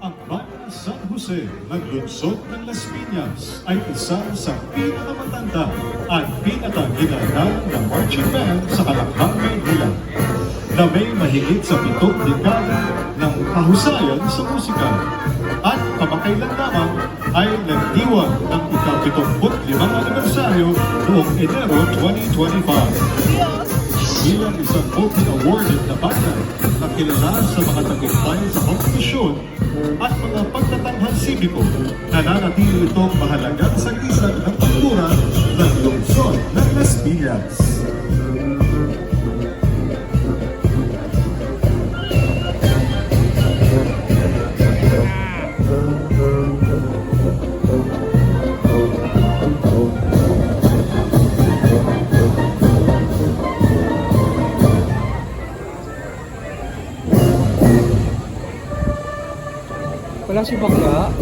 Ang bayan ng San Jose, naglungsod ng Las Piñas, ay isa sa pinakamatanda at pinakaginagalang na marching band sa Kalakhang, Maynila, na may mahigit sa 7 dekada ng kahusayan sa musika. At kamakailan lamang ay nagdiwang ng ika-75 anibersaryo noong Enero 2025. Bilang isang multi-awarded na banda na kilala sa mga tagumpay sa kompetisyon at mga pagtatanghal sibiko, nananatili itong mahalagang sagisag ng kultura ng lungsod ng Las Piñas. Wala si bakla.